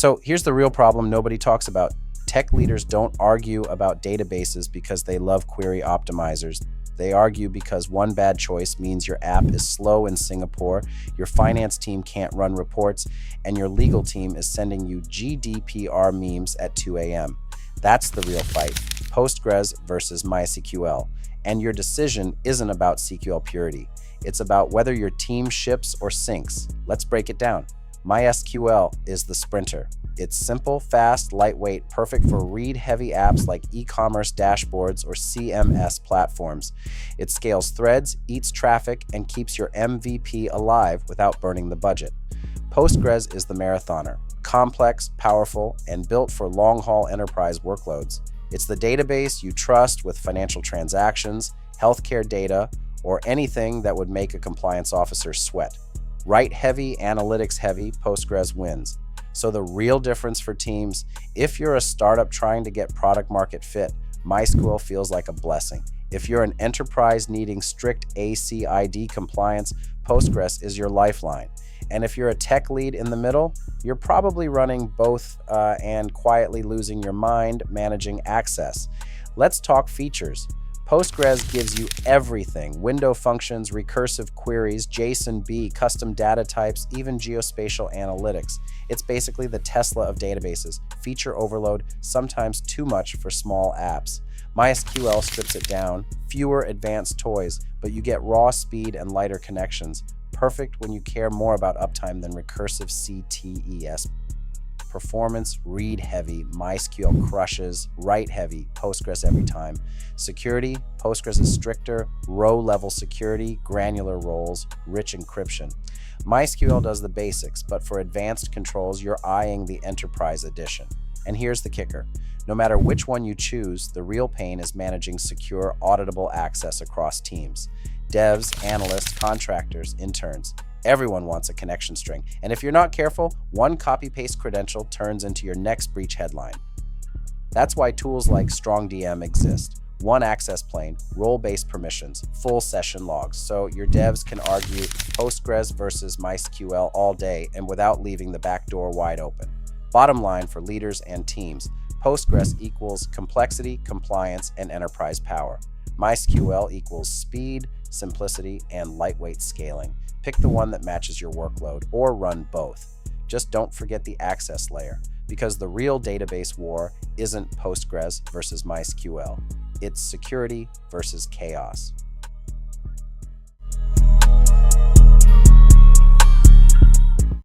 So here's the real problem nobody talks about. Tech leaders don't argue about databases because they love query optimizers. They argue because one bad choice means your app is slow in Singapore, your finance team can't run reports, and your legal team is sending you GDPR memes at 2 a.m. That's the real fight. Postgres versus MySQL. And your decision isn't about SQL purity. It's about whether your team ships or sinks. Let's break it down. MySQL is the sprinter. It's simple, fast, lightweight, perfect for read-heavy apps like e-commerce dashboards or CMS platforms. It scales threads, eats traffic, and keeps your MVP alive without burning the budget. Postgres is the marathoner, complex, powerful, and built for long-haul enterprise workloads. It's the database you trust with financial transactions, healthcare data, or anything that would make a compliance officer sweat. Write-heavy, analytics-heavy, Postgres wins. So the real difference for teams, if you're a startup trying to get product market fit, MySQL feels like a blessing. If you're an enterprise needing strict ACID compliance, Postgres is your lifeline. And if you're a tech lead in the middle, you're probably running both and quietly losing your mind managing access. Let's talk features. Postgres gives you everything: window functions, recursive queries, JSON-B, custom data types, even geospatial analytics. It's basically the Tesla of databases. Feature overload, sometimes too much for small apps. MySQL strips it down, fewer advanced toys, but you get raw speed and lighter connections. Perfect when you care more about uptime than recursive CTES. Performance, read heavy, MySQL crushes, write heavy, Postgres every time. Security, Postgres is stricter, row-level security, granular roles, rich encryption. MySQL does the basics, but for advanced controls, you're eyeing the Enterprise Edition. And here's the kicker. No matter which one you choose, the real pain is managing secure, auditable access across teams. Devs, analysts, contractors, interns. Everyone wants a connection string, and if you're not careful, one copy-paste credential turns into your next breach headline. That's why tools like StrongDM exist. One access plane, role-based permissions, full session logs, so your devs can argue Postgres versus MySQL all day and without leaving the back door wide open. Bottom line for leaders and teams, Postgres equals complexity, compliance, and enterprise power. MySQL equals speed, simplicity, and lightweight scaling. Pick the one that matches your workload, or run both. Just don't forget the access layer, because the real database war isn't Postgres versus MySQL. It's security versus chaos.